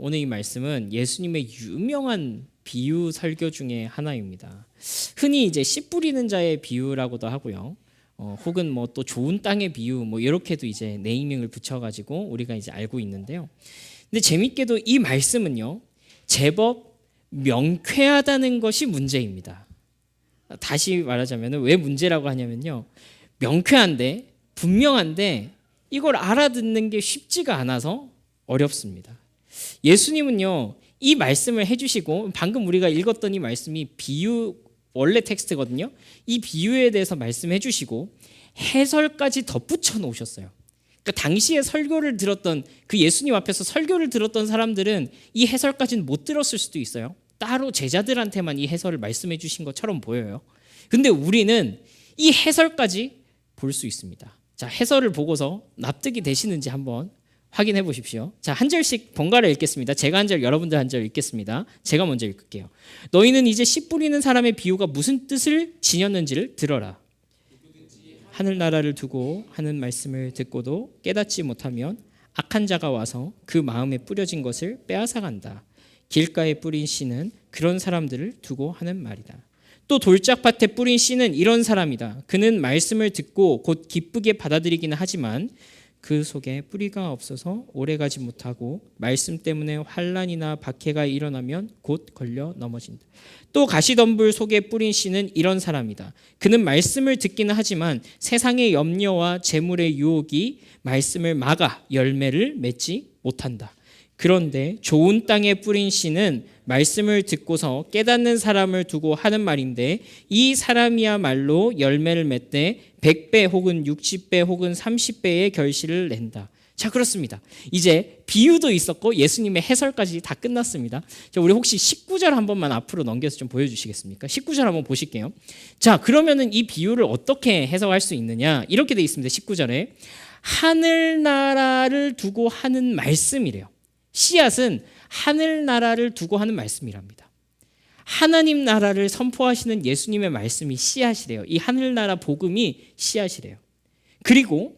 오늘 이 말씀은 예수님의 유명한 비유 설교 중에 하나입니다. 흔히 이제 씨 뿌리는 자의 비유라고도 하고요. 혹은 뭐 또 좋은 땅의 비유 뭐 이렇게도 이제 네이밍을 붙여가지고 우리가 이제 알고 있는데요. 근데 재밌게도 이 말씀은요, 제법 명쾌하다는 것이 문제입니다. 다시 말하자면 왜 문제라고 하냐면요, 명쾌한데 분명한데 이걸 알아듣는 게 쉽지가 않아서 어렵습니다. 예수님은요, 이 말씀을 해주시고, 방금 우리가 읽었던 이 말씀이 비유 원래 텍스트거든요. 이 비유에 대해서 말씀해 주시고 해설까지 덧붙여 놓으셨어요. 그러니까 당시에 설교를 들었던, 그 예수님 앞에서 설교를 들었던 사람들은 이 해설까지는 못 들었을 수도 있어요. 따로 제자들한테만 이 해설을 말씀해 주신 것처럼 보여요. 근데 우리는 이 해설까지 볼 수 있습니다. 자, 해설을 보고서 납득이 되시는지 한번 확인해 보십시오. 자, 한 절씩 번갈아 읽겠습니다. 제가 한 절, 여러분들 한 절 읽겠습니다. 제가 먼저 읽을게요. 너희는 이제 씨 뿌리는 사람의 비유가 무슨 뜻을 지녔는지를 들어라. 하늘나라를 두고 하는 말씀을 듣고도 깨닫지 못하면 악한 자가 와서 그 마음에 뿌려진 것을 빼앗아간다. 길가에 뿌린 씨는 그런 사람들을 두고 하는 말이다. 또 돌짝밭에 뿌린 씨는 이런 사람이다. 그는 말씀을 듣고 곧 기쁘게 받아들이기는 하지만 그 속에 뿌리가 없어서 오래가지 못하고 말씀 때문에 환난이나 박해가 일어나면 곧 걸려 넘어진다. 또 가시덤불 속에 뿌린 씨는 이런 사람이다. 그는 말씀을 듣기는 하지만 세상의 염려와 재물의 유혹이 말씀을 막아 열매를 맺지 못한다. 그런데 좋은 땅에 뿌린 씨는 말씀을 듣고서 깨닫는 사람을 두고 하는 말인데, 이 사람이야말로 열매를 맺되 100배 혹은 60배 혹은 30배의 결실을 낸다. 자, 그렇습니다. 이제 비유도 있었고 예수님의 해설까지 다 끝났습니다. 자, 우리 혹시 19절 한 번만 앞으로 넘겨서 좀 보여주시겠습니까? 19절 한번 보실게요. 자, 그러면은 이 비유를 어떻게 해석할 수 있느냐? 이렇게 돼 있습니다. 19절에 하늘나라를 두고 하는 말씀이래요. 씨앗은 하늘나라를 두고 하는 말씀이랍니다. 하나님 나라를 선포하시는 예수님의 말씀이 씨앗이래요. 이 하늘나라 복음이 씨앗이래요. 그리고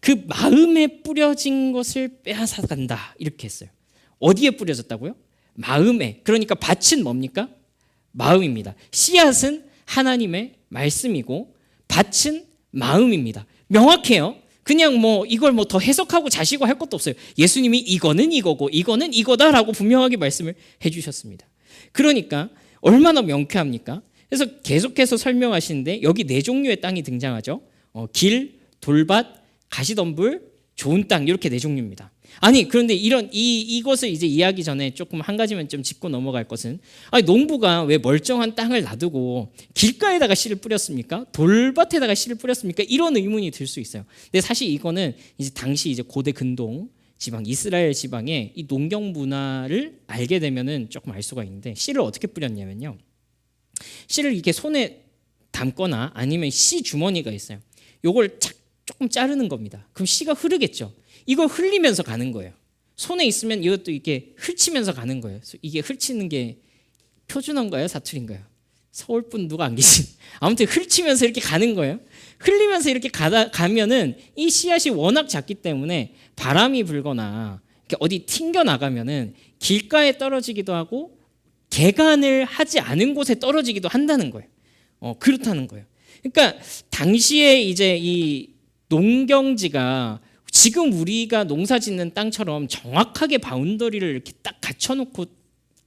그 마음에 뿌려진 것을 빼앗아간다, 이렇게 했어요. 어디에 뿌려졌다고요? 마음에. 그러니까 밭은 뭡니까? 마음입니다. 씨앗은 하나님의 말씀이고 밭은 마음입니다. 명확해요. 그냥 뭐 이걸 뭐 더 해석하고 자시고 할 것도 없어요. 예수님이 이거는 이거고 이거는 이거다라고 분명하게 말씀을 해주셨습니다. 그러니까 얼마나 명쾌합니까? 그래서 계속해서 설명하시는데 여기 네 종류의 땅이 등장하죠. 길, 돌밭, 가시덤불, 좋은 땅, 이렇게 네 종류입니다. 아니, 그런데 이것을 이제 이해하기 전에 조금 한 가지만 좀 짚고 넘어갈 것은, 아니, 농부가 왜 멀쩡한 땅을 놔두고 길가에다가 씨를 뿌렸습니까? 돌밭에다가 씨를 뿌렸습니까? 이런 의문이 들 수 있어요. 근데 사실 이거는 이제 당시 이제 고대 근동 지방, 이스라엘 지방의 이 농경 문화를 알게 되면은 조금 알 수가 있는데, 씨를 어떻게 뿌렸냐면요, 씨를 이렇게 손에 담거나 아니면 씨 주머니가 있어요. 요걸 조금 자르는 겁니다. 그럼 씨가 흐르겠죠. 이걸 흘리면서 가는 거예요. 손에 있으면 이것도 이렇게 훑치면서 가는 거예요. 이게 훑치는 게 표준어인가요? 사투리인가요? 서울분 누가 안 계신? 아무튼 훑치면서 이렇게 가는 거예요. 흘리면서 이렇게 가면은 이 씨앗이 워낙 작기 때문에 바람이 불거나 어디 튕겨 나가면은 길가에 떨어지기도 하고 개간을 하지 않은 곳에 떨어지기도 한다는 거예요. 그렇다는 거예요. 그러니까 당시에 이제 이 농경지가 지금 우리가 농사 짓는 땅처럼 정확하게 바운더리를 이렇게 딱 갖춰놓고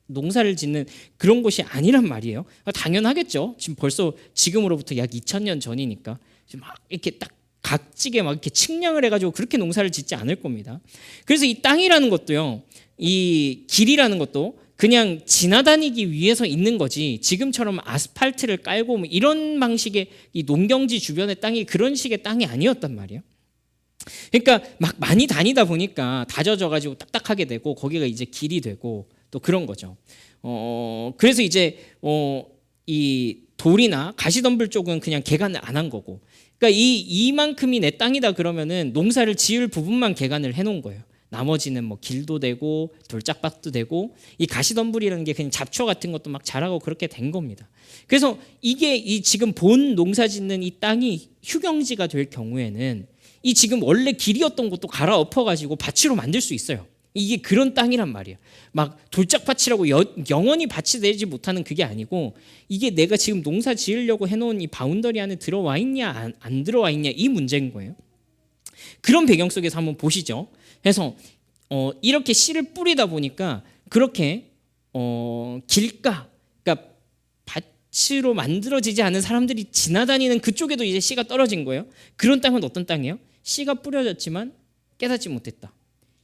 농사를 짓는 그런 곳이 아니란 말이에요. 당연하겠죠. 지금 벌써 지금으로부터 약 2000년 전이니까 막 이렇게 딱 각지게 막 이렇게 측량을 해가지고 그렇게 농사를 짓지 않을 겁니다. 그래서 이 땅이라는 것도요, 이 길이라는 것도 그냥 지나다니기 위해서 있는 거지, 지금처럼 아스팔트를 깔고 뭐 이런 방식의 이 농경지 주변의 땅이 그런 식의 땅이 아니었단 말이에요. 그러니까 막 많이 다니다 보니까 다져져가지고 딱딱하게 되고 거기가 이제 길이 되고 또 그런 거죠. 그래서 이제 이 돌이나 가시덤불 쪽은 그냥 개간을 안 한 거고, 그러니까 이만큼이 내 땅이다 그러면은 농사를 지을 부분만 개간을 해놓은 거예요. 나머지는 뭐 길도 되고 돌짝밭도 되고, 이 가시덤불이라는 게 그냥 잡초 같은 것도 막 자라고 그렇게 된 겁니다. 그래서 이게 이 지금 본 농사 짓는 이 땅이 휴경지가 될 경우에는 이 지금 원래 길이었던 것도 갈아엎어 가지고 밭으로 만들 수 있어요. 이게 그런 땅이란 말이에요. 막 돌짝밭이라고 영원히 밭이 되지 못하는 그게 아니고 이게 내가 지금 농사 지으려고 해놓은 이 바운더리 안에 들어와 있냐 안 들어와 있냐 이 문제인 거예요. 그런 배경 속에서 한번 보시죠. 그래서 이렇게 씨를 뿌리다 보니까 그렇게 길가, 그러니까 밭으로 만들어지지 않은 사람들이 지나다니는 그쪽에도 이제 씨가 떨어진 거예요. 그런 땅은 어떤 땅이에요? 씨가 뿌려졌지만 깨닫지 못했다.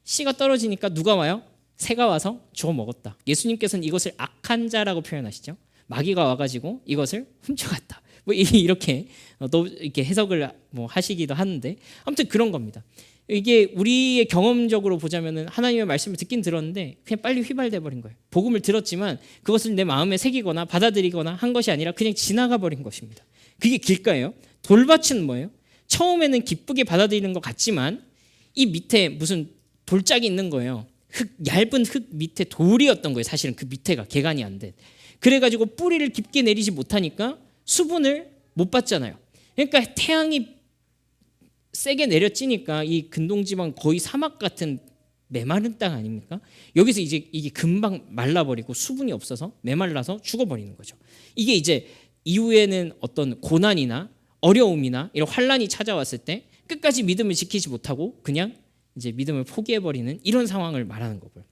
씨가 떨어지니까 누가 와요? 새가 와서 주워 먹었다. 예수님께서는 이것을 악한 자라고 표현하시죠. 마귀가 와가지고 이것을 훔쳐갔다. 뭐 이렇게 또 이렇게 해석을 뭐 하시기도 하는데 아무튼 그런 겁니다. 이게 우리의 경험적으로 보자면은 하나님의 말씀을 듣긴 들었는데 그냥 빨리 휘발돼 버린 거예요. 복음을 들었지만 그것을 내 마음에 새기거나 받아들이거나 한 것이 아니라 그냥 지나가 버린 것입니다. 그게 길가예요. 돌밭은 뭐예요? 처음에는 기쁘게 받아들이는 것 같지만 이 밑에 무슨 돌짝이 있는 거예요. 얇은 흙 밑에 돌이었던 거예요. 사실은 그 밑에가 개간이 안 된. 그래가지고 뿌리를 깊게 내리지 못하니까 수분을 못 받잖아요. 그러니까 태양이 세게 내려찌니까 이 근동지방 거의 사막 같은 메마른 땅 아닙니까? 여기서 이제 이게 금방 말라버리고 수분이 없어서 메말라서 죽어버리는 거죠. 이게 이제 이후에는 어떤 고난이나 어려움이나 이런 환란이 찾아왔을 때 끝까지 믿음을 지키지 못하고 그냥 이제 믿음을 포기해버리는 이런 상황을 말하는 거고요.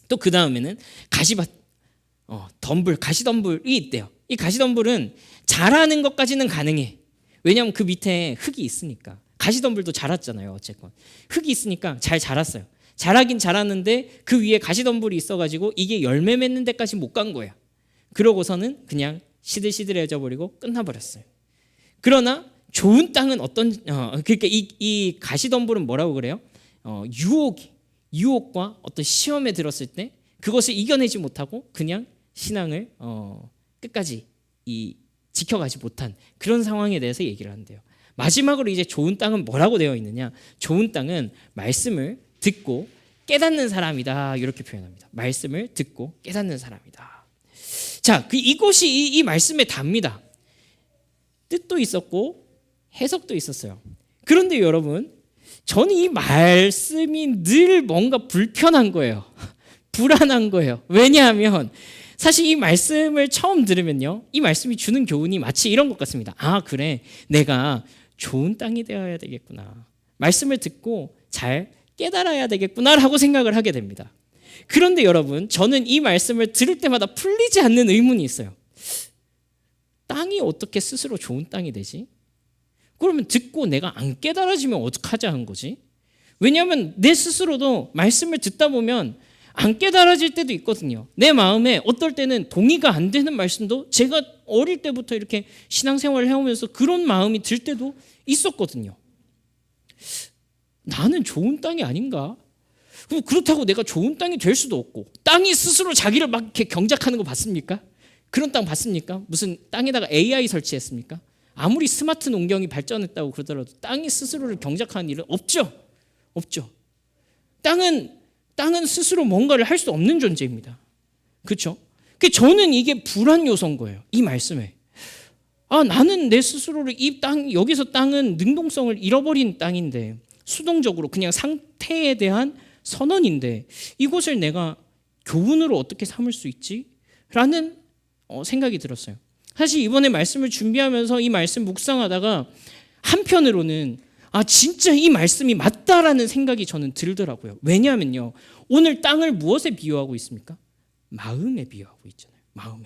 또 그 다음에는 가시덤불이 있대요. 이 가시덤불은 자라는 것까지는 가능해. 왜냐하면 그 밑에 흙이 있으니까. 가시덤불도 자랐잖아요. 어쨌건 흙이 있으니까 잘 자랐어요. 자라긴 자랐는데 그 위에 가시덤불이 있어가지고 이게 열매 맺는 데까지 못 간 거야. 그러고서는 그냥 시들시들해져 버리고 끝나버렸어요. 그러나 좋은 땅은 그러니까 이 가시덤불은 뭐라고 그래요? 유혹과 어떤 시험에 들었을 때 그것을 이겨내지 못하고 그냥 신앙을 끝까지 지켜가지 못한 그런 상황에 대해서 얘기를 한대요. 마지막으로 이제 좋은 땅은 뭐라고 되어 있느냐? 좋은 땅은 말씀을 듣고 깨닫는 사람이다. 이렇게 표현합니다. 말씀을 듣고 깨닫는 사람이다. 자, 이것이 이 말씀의 답니다. 뜻도 있었고 해석도 있었어요. 그런데 여러분, 저는 이 말씀이 늘 뭔가 불편한 거예요. 불안한 거예요. 왜냐하면 사실 이 말씀을 처음 들으면요, 이 말씀이 주는 교훈이 마치 이런 것 같습니다. 아, 그래, 내가 좋은 땅이 되어야 되겠구나. 말씀을 듣고 잘 깨달아야 되겠구나라고 생각을 하게 됩니다. 그런데 여러분, 저는 이 말씀을 들을 때마다 풀리지 않는 의문이 있어요. 땅이 어떻게 스스로 좋은 땅이 되지? 그러면 듣고 내가 안 깨달아지면 어떡하자 한 거지? 왜냐하면 내 스스로도 말씀을 듣다 보면 안 깨달아질 때도 있거든요. 내 마음에 어떨 때는 동의가 안 되는 말씀도 제가 어릴 때부터 이렇게 신앙생활을 해오면서 그런 마음이 들 때도 있었거든요. 나는 좋은 땅이 아닌가? 그렇다고 내가 좋은 땅이 될 수도 없고, 땅이 스스로 자기를 막 이렇게 경작하는 거 봤습니까? 그런 땅 봤습니까? 무슨 땅에다가 AI 설치했습니까? 아무리 스마트 농경이 발전했다고 그러더라도 땅이 스스로를 경작하는 일은 없죠. 땅은 스스로 뭔가를 할 수 없는 존재입니다. 그렇죠? 저는 이게 불안 요소인 거예요. 이 말씀에. 나는 내 스스로를 여기서 땅은 능동성을 잃어버린 땅인데, 수동적으로 그냥 상태에 대한 선언인데 이것을 내가 교훈으로 어떻게 삼을 수 있지? 라는 생각이 들었어요. 사실 이번에 말씀을 준비하면서 이 말씀 묵상하다가 한편으로는 진짜 이 말씀이 맞다라는 생각이 저는 들더라고요. 왜냐하면요, 오늘 땅을 무엇에 비유하고 있습니까? 마음에 비유하고 있잖아요. 마음에.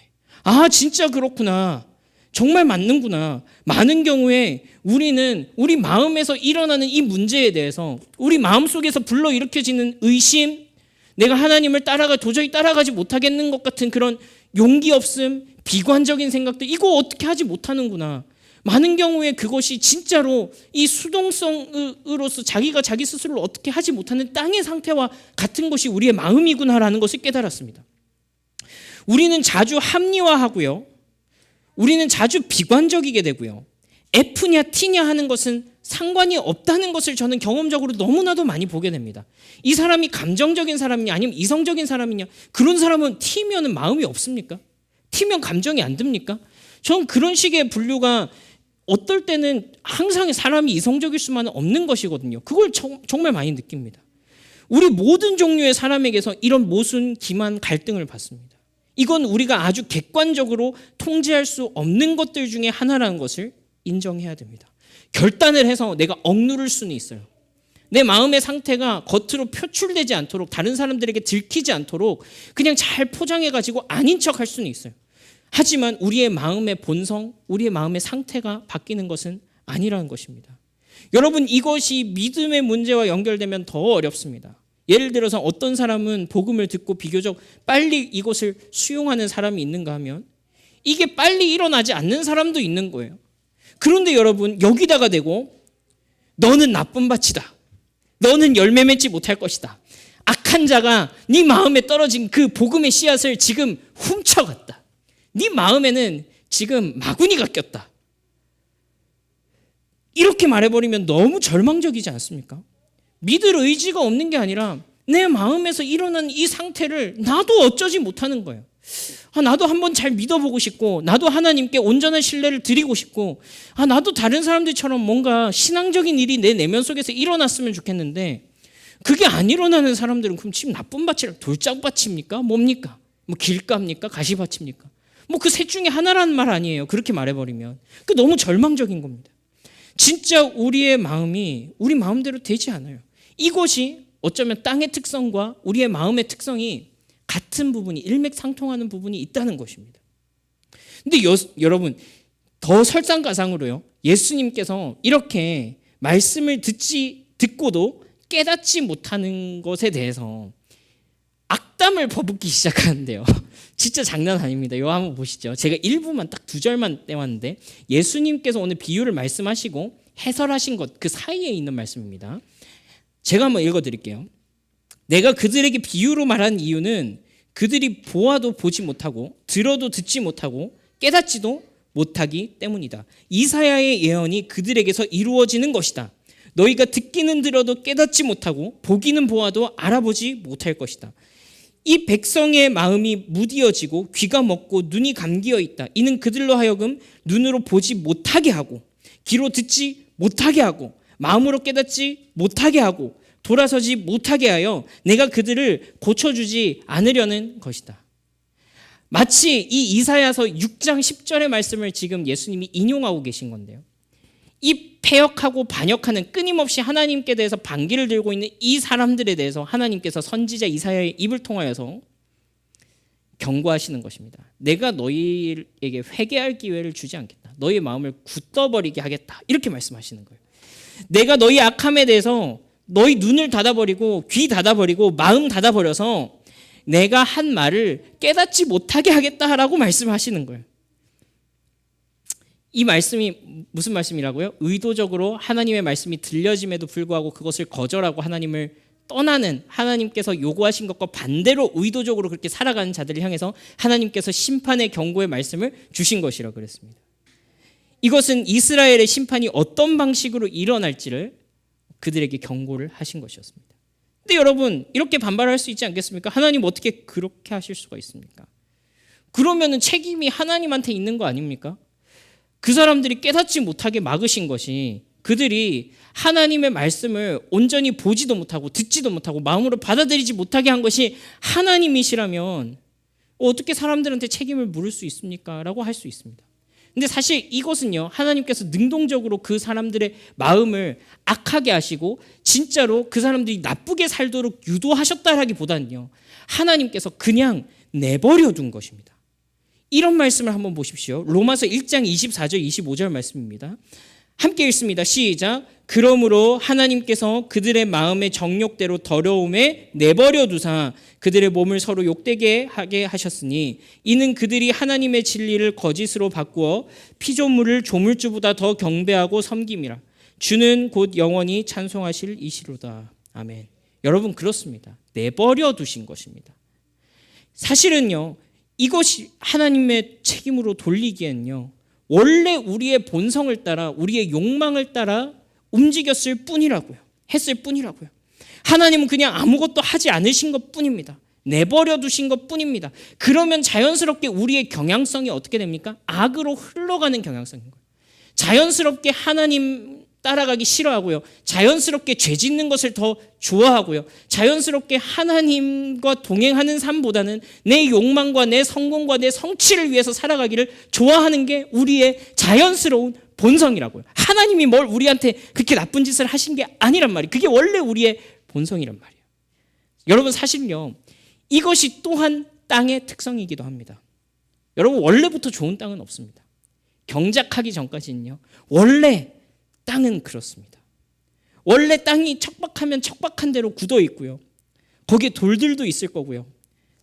진짜 그렇구나. 정말 맞는구나. 많은 경우에 우리는 우리 마음에서 일어나는 이 문제에 대해서 우리 마음속에서 불러일으켜지는 의심, 내가 하나님을 도저히 따라가지 못하겠는 것 같은 그런 용기 없음, 비관적인 생각들, 이거 어떻게 하지 못하는구나. 많은 경우에 그것이 진짜로 이 수동성으로서 자기가 자기 스스로를 어떻게 하지 못하는 땅의 상태와 같은 것이 우리의 마음이구나라는 것을 깨달았습니다. 우리는 자주 합리화하고요. 우리는 자주 비관적이게 되고요. F냐 T냐 하는 것은 상관이 없다는 것을 저는 경험적으로 너무나도 많이 보게 됩니다. 이 사람이 감정적인 사람이냐 아니면 이성적인 사람이냐, 그런 사람은 T면은 마음이 없습니까? T면 감정이 안 듭니까? 저는 그런 식의 분류가 어떨 때는 항상 사람이 이성적일 수만은 없는 것이거든요. 그걸 정말 많이 느낍니다. 우리 모든 종류의 사람에게서 이런 모순, 기만, 갈등을 받습니다. 이건 우리가 아주 객관적으로 통제할 수 없는 것들 중에 하나라는 것을 인정해야 됩니다. 결단을 해서 내가 억누를 수는 있어요. 내 마음의 상태가 겉으로 표출되지 않도록, 다른 사람들에게 들키지 않도록 그냥 잘 포장해가지고 아닌 척할 수는 있어요. 하지만 우리의 마음의 본성, 우리의 마음의 상태가 바뀌는 것은 아니라는 것입니다. 여러분, 이것이 믿음의 문제와 연결되면 더 어렵습니다. 예를 들어서 어떤 사람은 복음을 듣고 비교적 빨리 이것을 수용하는 사람이 있는가 하면 이게 빨리 일어나지 않는 사람도 있는 거예요. 그런데 여러분, 여기다가 대고 너는 나쁜 밭이다, 너는 열매 맺지 못할 것이다, 악한 자가 네 마음에 떨어진 그 복음의 씨앗을 지금 훔쳐갔다, 네 마음에는 지금 마구니가 꼈다, 이렇게 말해버리면 너무 절망적이지 않습니까? 믿을 의지가 없는 게 아니라 내 마음에서 일어난 이 상태를 나도 어쩌지 못하는 거예요. 나도 한번 잘 믿어보고 싶고, 나도 하나님께 온전한 신뢰를 드리고 싶고, 나도 다른 사람들처럼 뭔가 신앙적인 일이 내 내면 속에서 일어났으면 좋겠는데, 그게 안 일어나는 사람들은 그럼 지금 나쁜 밭이라 돌짝밭입니까? 뭡니까? 뭐 길가입니까? 가시밭입니까? 뭐 그 셋 중에 하나라는 말 아니에요. 그렇게 말해버리면 그 너무 절망적인 겁니다. 진짜 우리의 마음이 우리 마음대로 되지 않아요. 이것이 어쩌면 땅의 특성과 우리의 마음의 특성이 같은 부분이, 일맥상통하는 부분이 있다는 것입니다. 근데 여러분, 더 설상가상으로요, 예수님께서 이렇게 말씀을 듣고도 깨닫지 못하는 것에 대해서 악담을 퍼붓기 시작하는데요. 진짜 장난 아닙니다. 이거 한번 보시죠. 제가 일부만 딱 2절만 떼왔는데, 예수님께서 오늘 비유를 말씀하시고 해설하신 것 그 사이에 있는 말씀입니다. 제가 한번 읽어드릴게요. 내가 그들에게 비유로 말한 이유는 그들이 보아도 보지 못하고 들어도 듣지 못하고 깨닫지도 못하기 때문이다. 이사야의 예언이 그들에게서 이루어지는 것이다. 너희가 듣기는 들어도 깨닫지 못하고 보기는 보아도 알아보지 못할 것이다. 이 백성의 마음이 무디어지고 귀가 먹고 눈이 감기어 있다. 이는 그들로 하여금 눈으로 보지 못하게 하고 귀로 듣지 못하게 하고 마음으로 깨닫지 못하게 하고 돌아서지 못하게 하여 내가 그들을 고쳐주지 않으려는 것이다. 마치 이 이사야서 6장 10절의 말씀을 지금 예수님이 인용하고 계신 건데요. 이 패역하고 반역하는, 끊임없이 하나님께 대해서 반기를 들고 있는 이 사람들에 대해서 하나님께서 선지자 이사야의 입을 통하여서 경고하시는 것입니다. 내가 너희에게 회개할 기회를 주지 않겠다. 너희의 마음을 굳어버리게 하겠다. 이렇게 말씀하시는 거예요. 내가 너희 악함에 대해서 너희 눈을 닫아버리고 귀 닫아버리고 마음 닫아버려서 내가 한 말을 깨닫지 못하게 하겠다라고 말씀하시는 거예요. 이 말씀이 무슨 말씀이라고요? 의도적으로 하나님의 말씀이 들려짐에도 불구하고 그것을 거절하고 하나님을 떠나는, 하나님께서 요구하신 것과 반대로 의도적으로 그렇게 살아가는 자들을 향해서 하나님께서 심판의 경고의 말씀을 주신 것이라고 그랬습니다. 이것은 이스라엘의 심판이 어떤 방식으로 일어날지를 그들에게 경고를 하신 것이었습니다. 근데 여러분, 이렇게 반발할 수 있지 않겠습니까? 하나님 어떻게 그렇게 하실 수가 있습니까? 그러면은 책임이 하나님한테 있는 거 아닙니까? 그 사람들이 깨닫지 못하게 막으신 것이, 그들이 하나님의 말씀을 온전히 보지도 못하고 듣지도 못하고 마음으로 받아들이지 못하게 한 것이 하나님이시라면 어떻게 사람들한테 책임을 물을 수 있습니까? 라고 할 수 있습니다. 근데 사실 이것은요, 하나님께서 능동적으로 그 사람들의 마음을 악하게 하시고 진짜로 그 사람들이 나쁘게 살도록 유도하셨다라기보다는요, 하나님께서 그냥 내버려 둔 것입니다. 이런 말씀을 한번 보십시오. 로마서 1장 24절 25절 말씀입니다. 함께 읽습니다. 시작. 그러므로 하나님께서 그들의 마음의 정욕대로 더러움에 내버려 두사 그들의 몸을 서로 욕되게 하게 하셨으니 이는 그들이 하나님의 진리를 거짓으로 바꾸어 피조물을 조물주보다 더 경배하고 섬김이라. 주는 곧 영원히 찬송하실 이시로다. 아멘. 여러분, 그렇습니다. 내버려 두신 것입니다. 사실은요, 이것이 하나님의 책임으로 돌리기엔요, 원래 우리의 본성을 따라, 우리의 욕망을 따라 움직였을 뿐이라고요. 했을 뿐이라고요. 하나님은 그냥 아무것도 하지 않으신 것 뿐입니다. 내버려 두신 것 뿐입니다. 그러면 자연스럽게 우리의 경향성이 어떻게 됩니까? 악으로 흘러가는 경향성인 거예요. 자연스럽게 하나님 따라가기 싫어하고요. 자연스럽게 죄 짓는 것을 더 좋아하고요. 자연스럽게 하나님과 동행하는 삶보다는 내 욕망과 내 성공과 내 성취를 위해서 살아가기를 좋아하는 게 우리의 자연스러운 본성이라고요. 하나님이 뭘 우리한테 그렇게 나쁜 짓을 하신 게 아니란 말이에요. 그게 원래 우리의 본성이란 말이에요. 여러분 사실요, 이것이 또한 땅의 특성이기도 합니다. 여러분 원래부터 좋은 땅은 없습니다. 경작하기 전까지는요, 원래 땅은 그렇습니다. 원래 땅이 척박하면 척박한 대로 굳어 있고요. 거기에 돌들도 있을 거고요.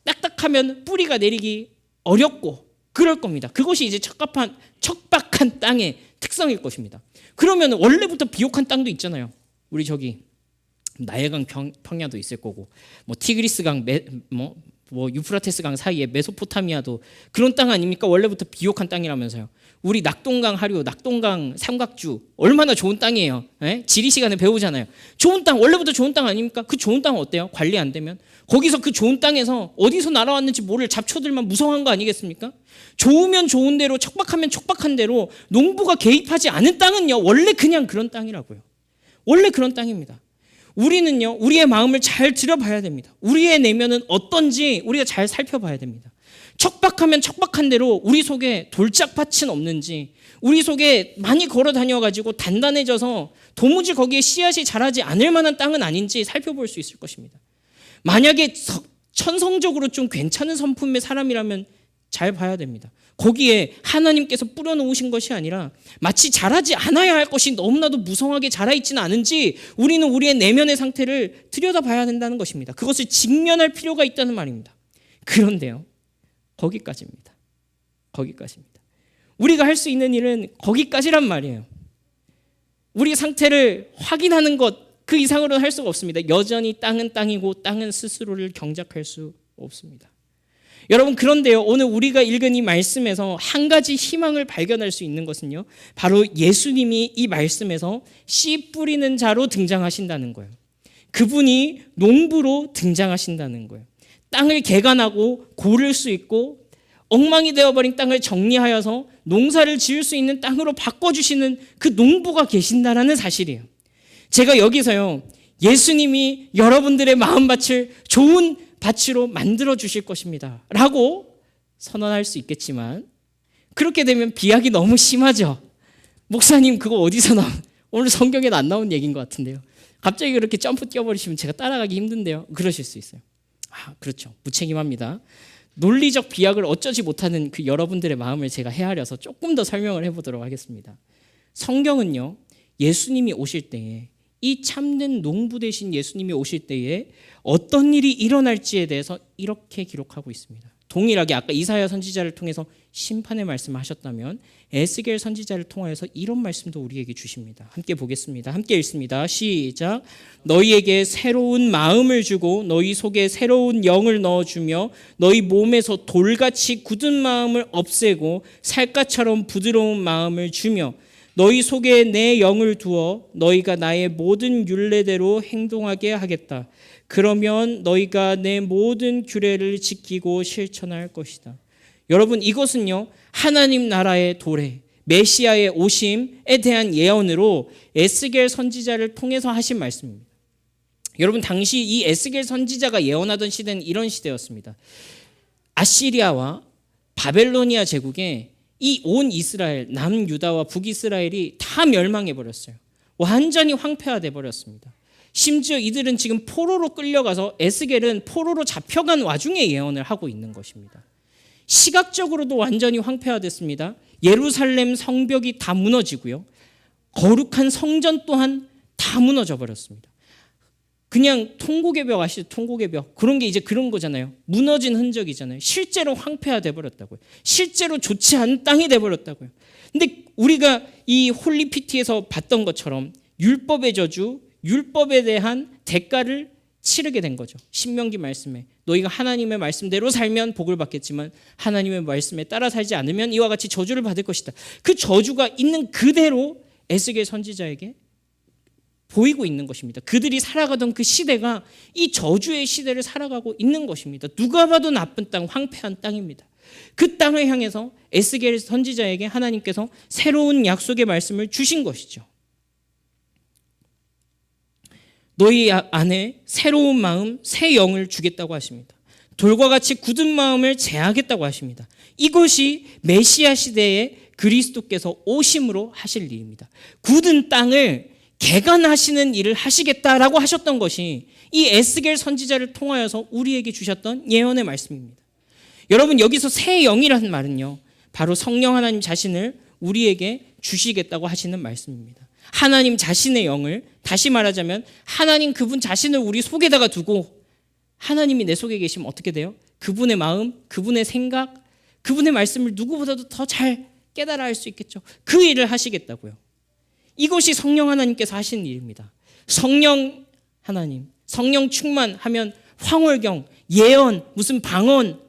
딱딱하면 뿌리가 내리기 어렵고 그럴 겁니다. 그것이 이제 척박한 땅의 특성일 것입니다. 그러면 원래부터 비옥한 땅도 있잖아요. 우리 저기 나일강 평야도 있을 거고, 뭐 티그리스강, 유프라테스강 사이에 메소포타미아도 그런 땅 아닙니까? 원래부터 비옥한 땅이라면서요. 우리 낙동강 하류, 낙동강 삼각주 얼마나 좋은 땅이에요. 지리 시간에 배우잖아요. 좋은 땅, 원래부터 좋은 땅 아닙니까? 그 좋은 땅은 어때요? 관리 안 되면 거기서 그 좋은 땅에서 어디서 날아왔는지 모를 잡초들만 무성한 거 아니겠습니까? 좋으면 좋은 대로, 척박하면 척박한 대로 농부가 개입하지 않은 땅은요, 원래 그냥 그런 땅이라고요. 원래 그런 땅입니다. 우리는요, 우리의 마음을 잘 들여봐야 됩니다. 우리의 내면은 어떤지 우리가 잘 살펴봐야 됩니다. 척박하면 척박한 대로 우리 속에 돌짝밭은 없는지, 우리 속에 많이 걸어 다녀가지고 단단해져서 도무지 거기에 씨앗이 자라지 않을 만한 땅은 아닌지 살펴볼 수 있을 것입니다. 만약에 천성적으로 좀 괜찮은 성품의 사람이라면 잘 봐야 됩니다. 거기에 하나님께서 뿌려놓으신 것이 아니라 마치 자라지 않아야 할 것이 너무나도 무성하게 자라있지는 않은지 우리는 우리의 내면의 상태를 들여다봐야 된다는 것입니다. 그것을 직면할 필요가 있다는 말입니다. 그런데요, 거기까지입니다. 거기까지입니다. 우리가 할 수 있는 일은 거기까지란 말이에요. 우리 상태를 확인하는 것, 그 이상으로는 할 수가 없습니다. 여전히 땅은 땅이고 땅은 스스로를 경작할 수 없습니다. 여러분, 그런데요, 오늘 우리가 읽은 이 말씀에서 한 가지 희망을 발견할 수 있는 것은요, 바로 예수님이 이 말씀에서 씨 뿌리는 자로 등장하신다는 거예요. 그분이 농부로 등장하신다는 거예요. 땅을 개간하고 고를 수 있고 엉망이 되어버린 땅을 정리하여서 농사를 지을 수 있는 땅으로 바꿔주시는 그 농부가 계신다라는 사실이에요. 제가 여기서요, 예수님이 여러분들의 마음밭을 좋은 밭으로 만들어 주실 것입니다 라고 선언할 수 있겠지만, 그렇게 되면 비약이 너무 심하죠. 목사님, 그거 어디서 오늘 성경에는 안 나온 얘기인 것 같은데요. 갑자기 그렇게 점프 뛰어버리시면 제가 따라가기 힘든데요. 그러실 수 있어요. 그렇죠. 무책임합니다. 논리적 비약을 어쩌지 못하는 그 여러분들의 마음을 제가 헤아려서 조금 더 설명을 해보도록 하겠습니다. 성경은요, 예수님이 오실 때에, 이 참된 농부 되신 예수님이 오실 때에 어떤 일이 일어날지에 대해서 이렇게 기록하고 있습니다. 동일하게 아까 이사야 선지자를 통해서 심판의 말씀을 하셨다면 에스겔 선지자를 통하여서 이런 말씀도 우리에게 주십니다. 함께 보겠습니다. 함께 읽습니다. 시작. 너희에게 새로운 마음을 주고 너희 속에 새로운 영을 넣어주며 너희 몸에서 돌같이 굳은 마음을 없애고 살갗처럼 부드러운 마음을 주며 너희 속에 내 영을 두어 너희가 나의 모든 율례대로 행동하게 하겠다. 그러면 너희가 내 모든 규례를 지키고 실천할 것이다. 여러분, 이것은요, 하나님 나라의 도래, 메시아의 오심에 대한 예언으로 에스겔 선지자를 통해서 하신 말씀입니다. 여러분, 당시 이 에스겔 선지자가 예언하던 시대는 이런 시대였습니다. 아시리아와 바벨로니아 제국에 이 온 이스라엘, 남유다와 북이스라엘이 다 멸망해 버렸어요. 완전히 황폐화돼 버렸습니다. 심지어 이들은 지금 포로로 끌려가서, 에스겔은 포로로 잡혀간 와중에 예언을 하고 있는 것입니다. 시각적으로도 완전히 황폐화됐습니다. 예루살렘 성벽이 다 무너지고요, 거룩한 성전 또한 다 무너져 버렸습니다. 그냥 통곡의 벽 아시죠? 통곡의 벽. 그런 게 이제 그런 거잖아요. 무너진 흔적이잖아요. 실제로 황폐화돼 버렸다고요. 실제로 좋지 않은 땅이 돼 버렸다고요. 근데 우리가 이 홀리피티에서 봤던 것처럼 율법의 저주, 율법에 대한 대가를 치르게 된 거죠. 신명기 말씀에 너희가 하나님의 말씀대로 살면 복을 받겠지만 하나님의 말씀에 따라 살지 않으면 이와 같이 저주를 받을 것이다. 그 저주가 있는 그대로 에스겔 선지자에게 보이고 있는 것입니다. 그들이 살아가던 그 시대가 이 저주의 시대를 살아가고 있는 것입니다. 누가 봐도 나쁜 땅, 황폐한 땅입니다. 그 땅을 향해서 에스겔 선지자에게 하나님께서 새로운 약속의 말씀을 주신 것이죠. 너희 안에 새로운 마음, 새 영을 주겠다고 하십니다. 돌과 같이 굳은 마음을 제하겠다고 하십니다. 이것이 메시아 시대에 그리스도께서 오심으로 하실 일입니다. 굳은 땅을 개간하시는 일을 하시겠다라고 하셨던 것이 이 에스겔 선지자를 통하여서 우리에게 주셨던 예언의 말씀입니다. 여러분, 여기서 새 영이라는 말은요, 바로 성령 하나님 자신을 우리에게 주시겠다고 하시는 말씀입니다. 하나님 자신의 영을, 다시 말하자면 하나님 그분 자신을 우리 속에다가 두고 하나님이 내 속에 계시면 어떻게 돼요? 그분의 마음, 그분의 생각, 그분의 말씀을 누구보다도 더 잘 깨달아 알 수 있겠죠. 그 일을 하시겠다고요. 이것이 성령 하나님께서 하시는 일입니다. 성령 하나님, 성령 충만하면 황홀경, 예언, 무슨 방언,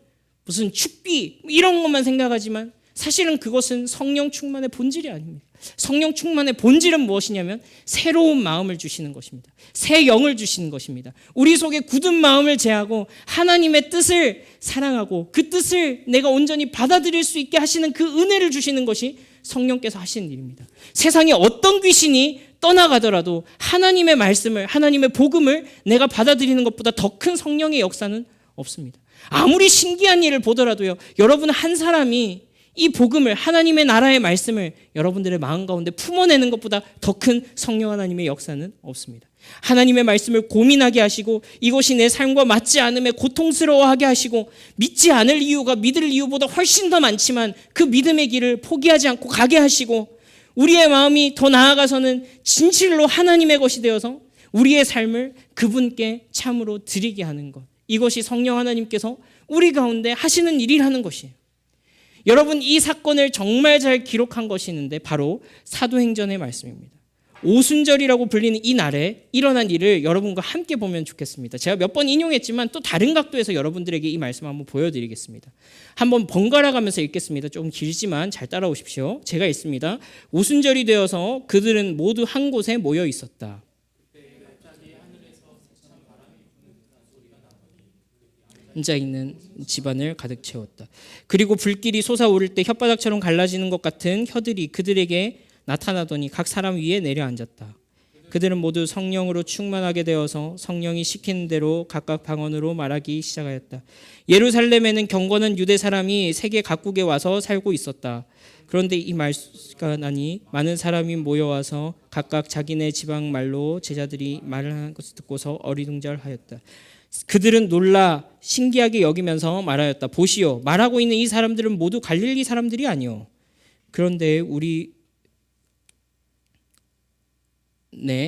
무슨 축비 이런 것만 생각하지만 사실은 그것은 성령 충만의 본질이 아닙니다. 성령 충만의 본질은 무엇이냐면 새로운 마음을 주시는 것입니다. 새 영을 주시는 것입니다. 우리 속에 굳은 마음을 제하고 하나님의 뜻을 사랑하고 그 뜻을 내가 온전히 받아들일 수 있게 하시는 그 은혜를 주시는 것이 성령께서 하시는 일입니다. 세상에 어떤 귀신이 떠나가더라도 하나님의 말씀을, 하나님의 복음을 내가 받아들이는 것보다 더 큰 성령의 역사는 없습니다. 아무리 신기한 일을 보더라도요, 여러분 한 사람이 이 복음을, 하나님의 나라의 말씀을 여러분들의 마음 가운데 품어내는 것보다 더 큰 성령 하나님의 역사는 없습니다. 하나님의 말씀을 고민하게 하시고 이것이 내 삶과 맞지 않음에 고통스러워하게 하시고 믿지 않을 이유가 믿을 이유보다 훨씬 더 많지만 그 믿음의 길을 포기하지 않고 가게 하시고 우리의 마음이 더 나아가서는 진실로 하나님의 것이 되어서 우리의 삶을 그분께 참으로 드리게 하는 것, 이것이 성령 하나님께서 우리 가운데 하시는 일이라는 것이에요. 여러분, 이 사건을 정말 잘 기록한 것이 있는데 바로 사도행전의 말씀입니다. 오순절이라고 불리는 이 날에 일어난 일을 여러분과 함께 보면 좋겠습니다. 제가 몇 번 인용했지만 또 다른 각도에서 여러분들에게 이 말씀 한번 보여드리겠습니다. 한번 번갈아 가면서 읽겠습니다. 조금 길지만 잘 따라오십시오. 제가 읽습니다. 오순절이 되어서 그들은 모두 한 곳에 모여 있었다. 혼자 있는 집안을 가득 채웠다. 그리고 불길이 솟아오를 때 혓바닥처럼 갈라지는 것 같은 혀들이 그들에게 나타나더니 각 사람 위에 내려앉았다. 그들은 모두 성령으로 충만하게 되어서 성령이 시키는 대로 각각 방언으로 말하기 시작하였다. 예루살렘에는 경건한 유대 사람이 세계 각국에 와서 살고 있었다. 그런데 이 말씀가 나니 많은 사람이 모여와서 각각 자기네 지방 말로 제자들이 말을 하는 것을 듣고서 어리둥절하였다. 그들은 놀라 신기하게 여기면서 말하였다. 보시오, 말하고 있는 이 사람들은 모두 갈릴리 사람들이 아니오. 그런데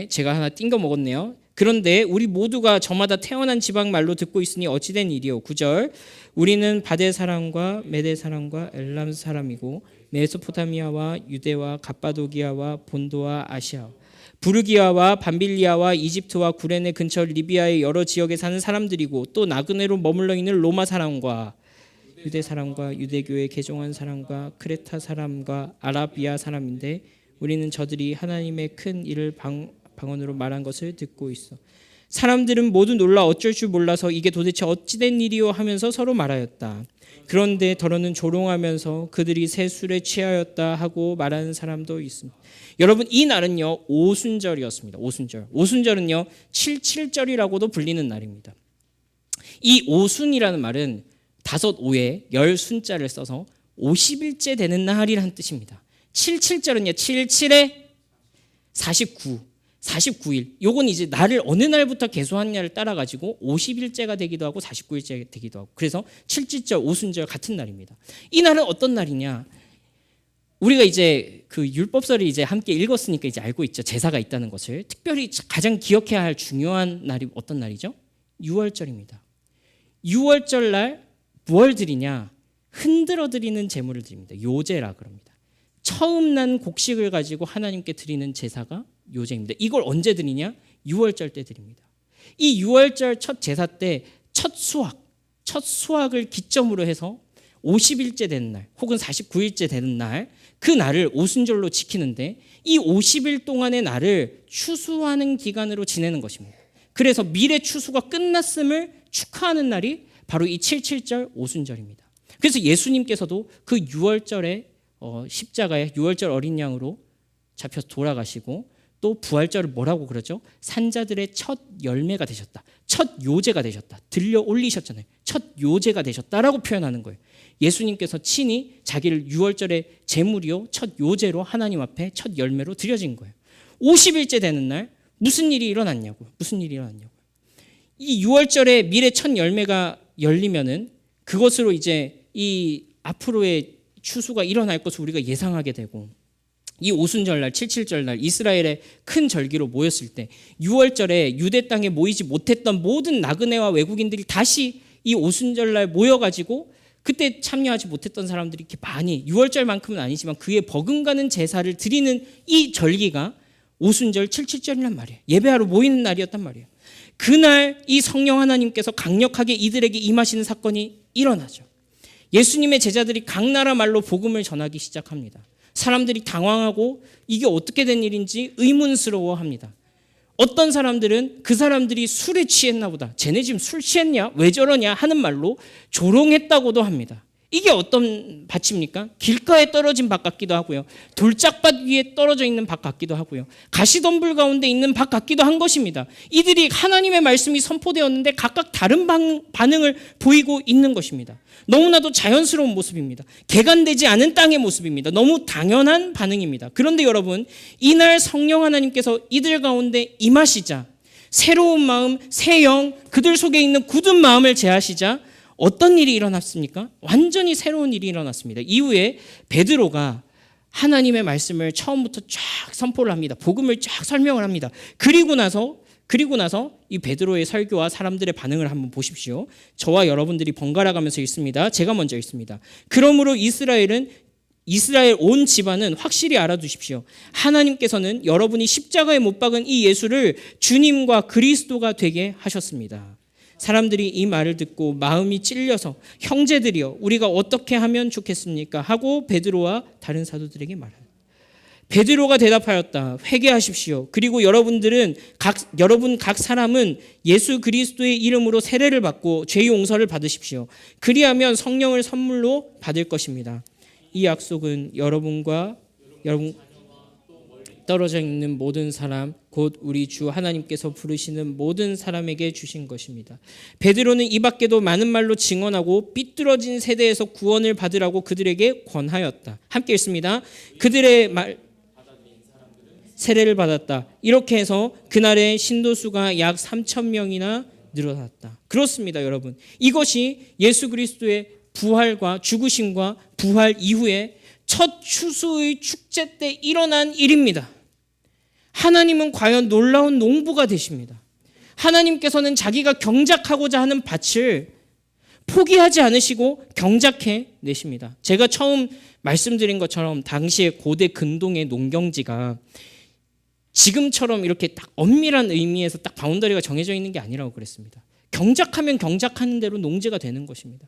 제가 하나 띵거 먹었네요. 그런데 우리 모두가 저마다 태어난 지방 말로 듣고 있으니 어찌된 일이오. 9절. 우리는 바데 사람과 메데 사람과 엘람 사람이고 메소포타미아와 유대와 갑바도기아와 본도와 아시아, 부르기아와 밤빌리아와 이집트와 구레네 근처 리비아의 여러 지역에 사는 사람들이고 또 나그네로 머물러 있는 로마 사람과 유대 사람과 유대교에 개종한 사람과 크레타 사람과 아라비아 사람인데 우리는 저들이 하나님의 큰 일을 방언으로 말한 것을 듣고 있어. 사람들은 모두 놀라 어쩔 줄 몰라서 이게 도대체 어찌된 일이요 하면서 서로 말하였다. 그런데 더러는 조롱하면서 그들이 새 술에 취하였다 하고 말하는 사람도 있습니다. 여러분, 이 날은요 오순절이었습니다. 오순절은요 77절이라고도 불리는 날입니다. 이 오순이라는 말은 5오에 10순자를 써서 50일째 되는 날이라는 뜻입니다. 77절은요 77에 49일. 요건 이제 날을 어느 날부터 계수하느냐를 따라 가지고 50일째가 되기도 하고 49일째가 되기도 하고, 그래서 77절, 오순절 같은 날입니다. 이 날은 어떤 날이냐? 우리가 이제 그 율법서를 이제 함께 읽었으니까 이제 알고 있죠. 제사가 있다는 것을. 특별히 가장 기억해야 할 중요한 날이 어떤 날이죠? 6월절입니다. 6월절 날 뭘 드리냐? 흔들어 드리는 제물을 드립니다. 요제라 그럽니다. 처음 난 곡식을 가지고 하나님께 드리는 제사가 요제입니다. 이걸 언제 드리냐? 6월절 때 드립니다. 이 6월절 첫 제사 때 첫 수확을 기점으로 해서 50일째 되는 날 혹은 49일째 되는 날, 그 날을 오순절로 지키는데 이 50일 동안의 날을 추수하는 기간으로 지내는 것입니다. 그래서 미래 추수가 끝났음을 축하하는 날이 바로 이 77절 오순절입니다. 그래서 예수님께서도 그 6월절에 십자가에 6월절 어린 양으로 잡혀서 돌아가시고 또 부활절을 뭐라고 그러죠? 산자들의 첫 열매가 되셨다. 첫 요제가 되셨다. 들려 올리셨잖아요. 첫 요제가 되셨다라고 표현하는 거예요. 예수님께서 친히 자기를 유월절의 제물이요 첫 요제로 하나님 앞에 첫 열매로 드려진 거예요. 50일째 되는 날 무슨 일이 일어났냐고요. 무슨 일이 일어났냐고요. 이 유월절에 밀의 첫 열매가 열리면은 그것으로 이제 이 앞으로의 추수가 일어날 것을 우리가 예상하게 되고, 이 오순절날 77절날 이스라엘의 큰 절기로 모였을 때 6월절에 유대 땅에 모이지 못했던 모든 나그네와 외국인들이 다시 이 오순절날 모여가지고, 그때 참여하지 못했던 사람들이 이렇게 많이 6월절만큼은 아니지만 그에 버금가는 제사를 드리는 이 절기가 오순절 77절이란 말이에요. 예배하러 모이는 날이었단 말이에요. 그날 이 성령 하나님께서 강력하게 이들에게 임하시는 사건이 일어나죠. 예수님의 제자들이 각 나라 말로 복음을 전하기 시작합니다. 사람들이 당황하고 이게 어떻게 된 일인지 의문스러워합니다. 어떤 사람들은 그 사람들이 술에 취했나 보다, 쟤네 지금 술 취했냐, 왜 저러냐 하는 말로 조롱했다고도 합니다. 이게 어떤 밭입니까? 길가에 떨어진 밭 같기도 하고요, 돌짝밭 위에 떨어져 있는 밭 같기도 하고요, 가시덤불 가운데 있는 밭 같기도 한 것입니다. 이들이 하나님의 말씀이 선포되었는데 각각 다른 반응을 보이고 있는 것입니다. 너무나도 자연스러운 모습입니다. 개간되지 않은 땅의 모습입니다. 너무 당연한 반응입니다. 그런데 여러분, 이날 성령 하나님께서 이들 가운데 임하시자, 새로운 마음, 새 영, 그들 속에 있는 굳은 마음을 제하시자 어떤 일이 일어났습니까? 완전히 새로운 일이 일어났습니다. 이후에 베드로가 하나님의 말씀을 처음부터 쫙 선포를 합니다. 복음을 쫙 설명을 합니다. 그리고 나서 이 베드로의 설교와 사람들의 반응을 한번 보십시오. 저와 여러분들이 번갈아 가면서 읽습니다. 제가 먼저 읽습니다. 그러므로 이스라엘 온 집안은 확실히 알아두십시오. 하나님께서는 여러분이 십자가에 못 박은 이 예수를 주님과 그리스도가 되게 하셨습니다. 사람들이 이 말을 듣고 마음이 찔려서 형제들이여 우리가 어떻게 하면 좋겠습니까? 하고 베드로와 다른 사도들에게 말합니다. 베드로가 대답하였다. 회개하십시오. 그리고 여러분 각 사람은 예수 그리스도의 이름으로 세례를 받고 죄 용서를 받으십시오. 그리하면 성령을 선물로 받을 것입니다. 이 약속은 여러분 떨어져 있는 모든 사람, 곧 우리 주 하나님께서 부르시는 모든 사람에게 주신 것입니다. 베드로는 이 밖에도 많은 말로 증언하고 삐뚤어진 세대에서 구원을 받으라고 그들에게 권하였다. 함께 읽습니다. 그들의 말 세례를 받았다. 이렇게 해서 그날의 신도수가 약 3,000명이나 늘어났다. 그렇습니다, 여러분. 이것이 예수 그리스도의 부활과 죽으심과 부활 이후에 첫 추수의 축제 때 일어난 일입니다. 하나님은 과연 놀라운 농부가 되십니다. 하나님께서는 자기가 경작하고자 하는 밭을 포기하지 않으시고 경작해 내십니다. 제가 처음 말씀드린 것처럼 당시에 고대 근동의 농경지가 지금처럼 이렇게 딱 엄밀한 의미에서 딱 바운더리가 정해져 있는 게 아니라고 그랬습니다. 경작하면 경작하는 대로 농지가 되는 것입니다.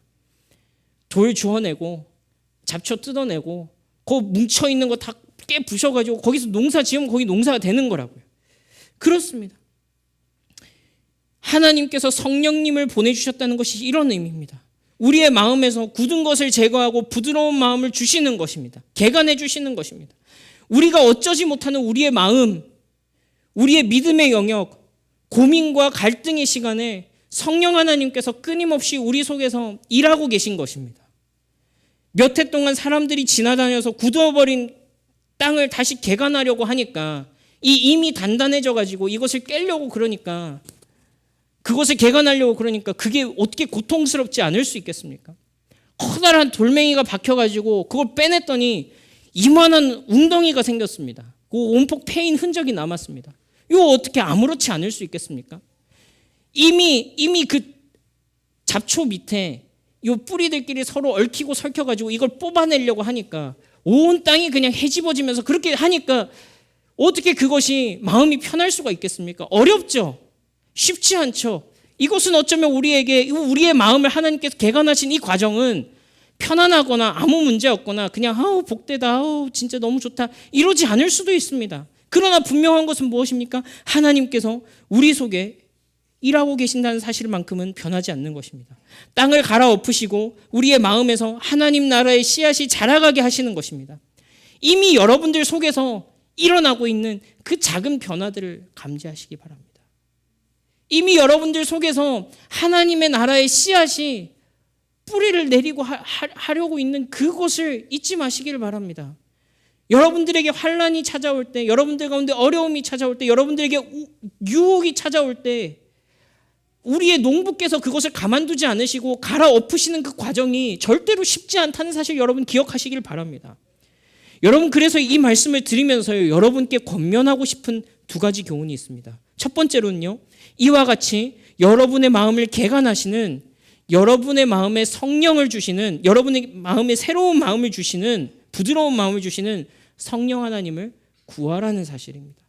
돌 주워내고 잡초 뜯어내고 그 뭉쳐있는 거 다 깨 부셔가지고 거기서 농사 지으면 거기 농사가 되는 거라고요. 그렇습니다. 하나님께서 성령님을 보내주셨다는 것이 이런 의미입니다. 우리의 마음에서 굳은 것을 제거하고 부드러운 마음을 주시는 것입니다. 개간해 주시는 것입니다. 우리가 어쩌지 못하는 우리의 마음, 우리의 믿음의 영역, 고민과 갈등의 시간에 성령 하나님께서 끊임없이 우리 속에서 일하고 계신 것입니다. 몇 해 동안 사람들이 지나다녀서 굳어버린 땅을 다시 개간하려고 하니까 이미 단단해져 가지고 이것을 깨려고 그러니까, 그것을 개간하려고 그러니까 그게 어떻게 고통스럽지 않을 수 있겠습니까? 커다란 돌멩이가 박혀가지고 그걸 빼냈더니 이만한 웅덩이가 생겼습니다. 그 온폭 패인 흔적이 남았습니다. 이거 어떻게 아무렇지 않을 수 있겠습니까? 이미 그 잡초 밑에 이 뿌리들끼리 서로 얽히고 설켜가지고 이걸 뽑아내려고 하니까 온 땅이 그냥 헤집어지면서 그렇게 하니까 어떻게 그것이 마음이 편할 수가 있겠습니까? 어렵죠. 쉽지 않죠. 이것은 어쩌면 우리의 마음을 하나님께서 개간하신 이 과정은 편안하거나 아무 문제 없거나 그냥 복되다, 진짜 너무 좋다 이러지 않을 수도 있습니다. 그러나 분명한 것은 무엇입니까? 하나님께서 우리 속에 일하고 계신다는 사실만큼은 변하지 않는 것입니다. 땅을 갈아엎으시고 우리의 마음에서 하나님 나라의 씨앗이 자라가게 하시는 것입니다. 이미 여러분들 속에서 일어나고 있는 그 작은 변화들을 감지하시기 바랍니다. 이미 여러분들 속에서 하나님의 나라의 씨앗이 뿌리를 내리고 하려고 있는 그것을 잊지 마시기를 바랍니다. 여러분들에게 환난이 찾아올 때, 여러분들 가운데 어려움이 찾아올 때, 여러분들에게 유혹이 찾아올 때 우리의 농부께서 그것을 가만두지 않으시고 갈아엎으시는 그 과정이 절대로 쉽지 않다는 사실 여러분 기억하시길 바랍니다. 여러분, 그래서 이 말씀을 드리면서요, 여러분께 권면하고 싶은 두 가지 교훈이 있습니다. 첫 번째로는요, 이와 같이 여러분의 마음을 개간하시는, 여러분의 마음에 성령을 주시는, 여러분의 마음에 새로운 마음을 주시는, 부드러운 마음을 주시는 성령 하나님을 구하라는 사실입니다.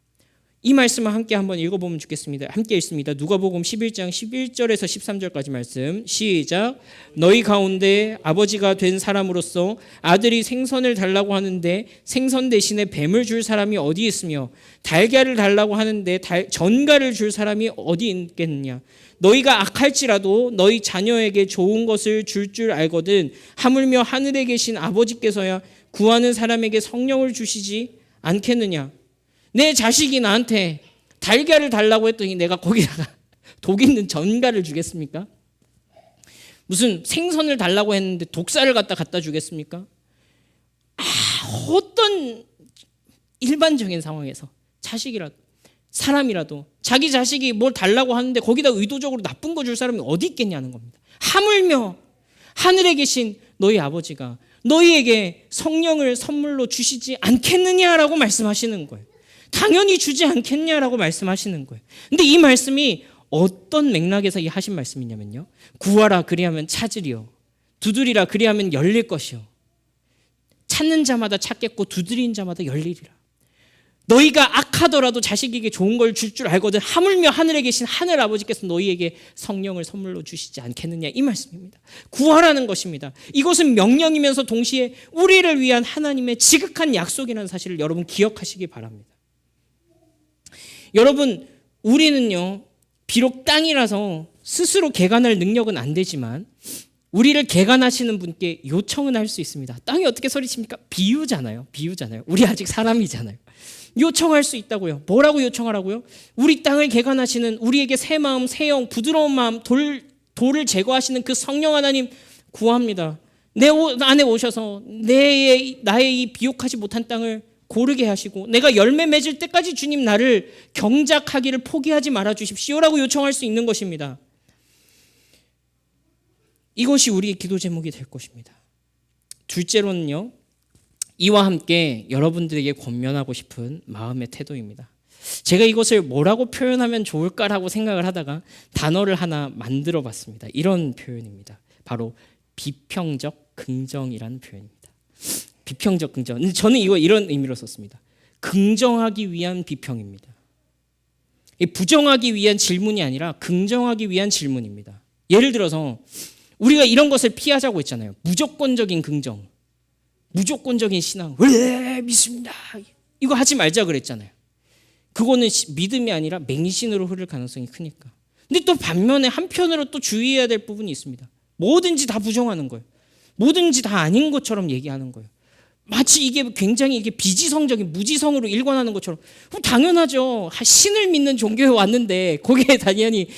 이 말씀을 함께 한번 읽어보면 좋겠습니다. 함께 읽습니다. 누가복음 11장 11절에서 13절까지 말씀. 시작. 너희 가운데 아버지가 된 사람으로서 아들이 생선을 달라고 하는데 생선 대신에 뱀을 줄 사람이 어디 있으며 달걀을 달라고 하는데 전갈을 줄 사람이 어디 있겠느냐. 너희가 악할지라도 너희 자녀에게 좋은 것을 줄 알거든 하물며 하늘에 계신 아버지께서야 구하는 사람에게 성령을 주시지 않겠느냐. 내 자식이 나한테 달걀을 달라고 했더니 내가 거기다가 독 있는 전갈을 주겠습니까? 무슨 생선을 달라고 했는데 독살을 갖다 주겠습니까? 어떤 일반적인 상황에서 자식이라도 사람이라도 자기 자식이 뭘 달라고 하는데 거기다 의도적으로 나쁜 거 줄 사람이 어디 있겠냐는 겁니다. 하물며 하늘에 계신 너희 아버지가 너희에게 성령을 선물로 주시지 않겠느냐라고 말씀하시는 거예요. 당연히 주지 않겠냐라고 말씀하시는 거예요. 근데 이 말씀이 어떤 맥락에서 하신 말씀이냐면요, 구하라 그리하면 찾으리요, 두드리라 그리하면 열릴 것이요, 찾는 자마다 찾겠고 두드리는 자마다 열리리라. 너희가 악하더라도 자식에게 좋은 걸 줄 알거든 하물며 하늘에 계신 하늘 아버지께서 너희에게 성령을 선물로 주시지 않겠느냐, 이 말씀입니다. 구하라는 것입니다. 이것은 명령이면서 동시에 우리를 위한 하나님의 지극한 약속이라는 사실을 여러분 기억하시기 바랍니다. 여러분, 우리는요, 비록 땅이라서 스스로 개간할 능력은 안 되지만 우리를 개간하시는 분께 요청은 할 수 있습니다. 땅이 어떻게 소리칩니까? 비유잖아요. 우리 아직 사람이잖아요. 요청할 수 있다고요. 뭐라고 요청하라고요? 우리 땅을 개간하시는, 우리에게 새 마음, 새 영, 부드러운 마음, 돌을 제거하시는 그 성령 하나님 구합니다. 내 안에 오셔서 나의 이 비옥하지 못한 땅을 고르게 하시고 내가 열매 맺을 때까지 주님 나를 경작하기를 포기하지 말아 주십시오라고 요청할 수 있는 것입니다. 이것이 우리의 기도 제목이 될 것입니다. 둘째로는요, 이와 함께 여러분들에게 권면하고 싶은 마음의 태도입니다. 제가 이것을 뭐라고 표현하면 좋을까라고 생각을 하다가 단어를 하나 만들어 봤습니다. 이런 표현입니다. 바로 비평적 긍정이라는 표현입니다. 비평적 긍정. 저는 이런 의미로 썼습니다. 긍정하기 위한 비평입니다. 부정하기 위한 질문이 아니라 긍정하기 위한 질문입니다. 예를 들어서 우리가 이런 것을 피하자고 했잖아요. 무조건적인 긍정, 무조건적인 신앙. 왜 믿습니다. 이거 하지 말자 그랬잖아요. 그거는 믿음이 아니라 맹신으로 흐를 가능성이 크니까. 근데 또 반면에 한편으로 또 주의해야 될 부분이 있습니다. 뭐든지 다 부정하는 거예요. 뭐든지 다 아닌 것처럼 얘기하는 거예요. 마치 이게 굉장히 비지성적인 무지성으로 일관하는 것처럼. 당연하죠. 신을 믿는 종교에 왔는데 거기에 당연히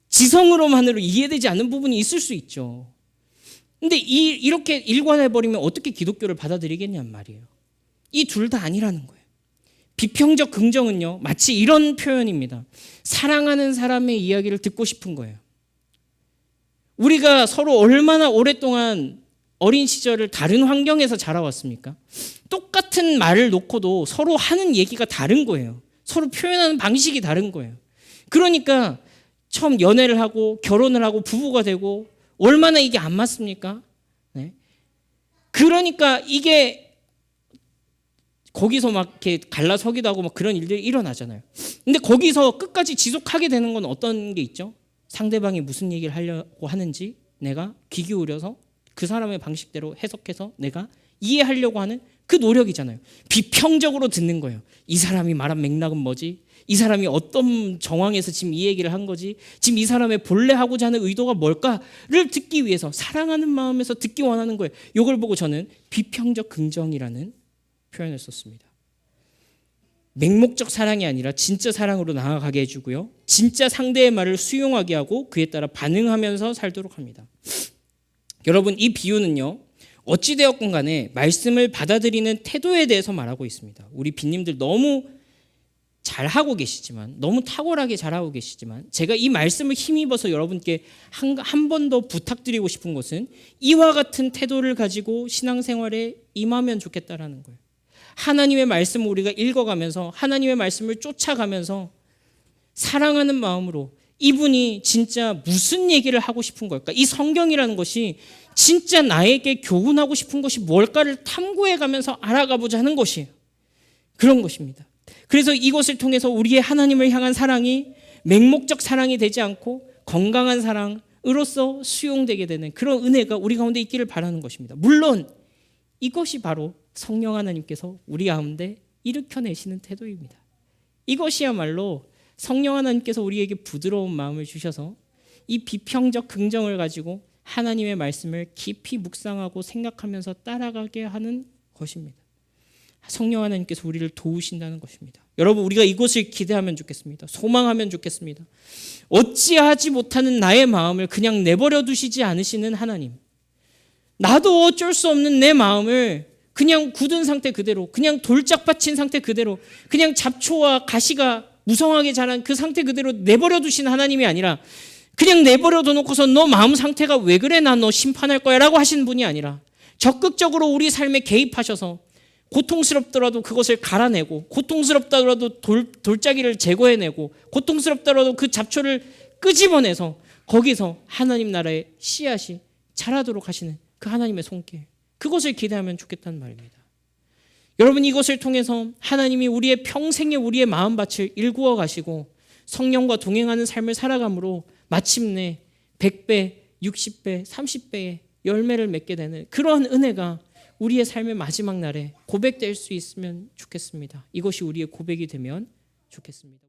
지성으로만으로 이해되지 않는 부분이 있을 수 있죠. 근데 이렇게 일관해버리면 어떻게 기독교를 받아들이겠냔 말이에요. 이 둘 다 아니라는 거예요. 비평적 긍정은요, 마치 이런 표현입니다. 사랑하는 사람의 이야기를 듣고 싶은 거예요. 우리가 서로 얼마나 오랫동안 어린 시절을 다른 환경에서 자라왔습니까? 똑같은 말을 놓고도 서로 하는 얘기가 다른 거예요. 서로 표현하는 방식이 다른 거예요. 그러니까 처음 연애를 하고 결혼을 하고 부부가 되고 얼마나 이게 안 맞습니까? 네. 그러니까 이게 거기서 막 이렇게 갈라서기도 하고 막 그런 일들이 일어나잖아요. 근데 거기서 끝까지 지속하게 되는 건 어떤 게 있죠? 상대방이 무슨 얘기를 하려고 하는지 내가 귀 기울여서 그 사람의 방식대로 해석해서 내가 이해하려고 하는 그 노력이잖아요. 비평적으로 듣는 거예요. 이 사람이 말한 맥락은 뭐지? 이 사람이 어떤 정황에서 지금 이 얘기를 한 거지? 지금 이 사람의 본래 하고자 하는 의도가 뭘까를 듣기 위해서 사랑하는 마음에서 듣기 원하는 거예요. 이걸 보고 저는 비평적 긍정이라는 표현을 썼습니다. 맹목적 사랑이 아니라 진짜 사랑으로 나아가게 해주고요. 진짜 상대의 말을 수용하게 하고 그에 따라 반응하면서 살도록 합니다. 여러분, 이 비유는요, 어찌되었건 간에 말씀을 받아들이는 태도에 대해서 말하고 있습니다. 우리 빈님들 너무 잘하고 계시지만, 너무 탁월하게 잘하고 계시지만, 제가 이 말씀을 힘입어서 여러분께 한 번 더 부탁드리고 싶은 것은 이와 같은 태도를 가지고 신앙생활에 임하면 좋겠다라는 거예요. 하나님의 말씀을 우리가 읽어가면서 하나님의 말씀을 쫓아가면서 사랑하는 마음으로 이분이 진짜 무슨 얘기를 하고 싶은 걸까? 이 성경이라는 것이 진짜 나에게 교훈하고 싶은 것이 뭘까를 탐구해가면서 알아가보자 하는 것이에요. 그런 것입니다. 그래서 이것을 통해서 우리의 하나님을 향한 사랑이 맹목적 사랑이 되지 않고 건강한 사랑으로서 수용되게 되는 그런 은혜가 우리 가운데 있기를 바라는 것입니다. 물론 이것이 바로 성령 하나님께서 우리 가운데 일으켜내시는 태도입니다. 이것이야말로 성령 하나님께서 우리에게 부드러운 마음을 주셔서 이 비평적 긍정을 가지고 하나님의 말씀을 깊이 묵상하고 생각하면서 따라가게 하는 것입니다. 성령 하나님께서 우리를 도우신다는 것입니다. 여러분, 우리가 이것을 기대하면 좋겠습니다. 소망하면 좋겠습니다. 어찌하지 못하는 나의 마음을 그냥 내버려 두시지 않으시는 하나님. 나도 어쩔 수 없는 내 마음을 그냥 굳은 상태 그대로, 그냥 돌짝 받친 상태 그대로, 그냥 잡초와 가시가 무성하게 자란 그 상태 그대로 내버려 두신 하나님이 아니라 그냥 내버려 둬놓고서 너 마음 상태가 왜 그래? 나 너 심판할 거야 라고 하시는 분이 아니라 적극적으로 우리 삶에 개입하셔서 고통스럽더라도 그것을 갈아내고, 고통스럽더라도 돌짜기를 제거해내고, 고통스럽더라도 그 잡초를 끄집어내서 거기서 하나님 나라의 씨앗이 자라도록 하시는 그 하나님의 손길, 그것을 기대하면 좋겠다는 말입니다. 여러분, 이것을 통해서 하나님이 우리의 평생에 우리의 마음밭을 일구어 가시고 성령과 동행하는 삶을 살아감으로 마침내 100배, 60배, 30배의 열매를 맺게 되는 그러한 은혜가 우리의 삶의 마지막 날에 고백될 수 있으면 좋겠습니다. 이것이 우리의 고백이 되면 좋겠습니다.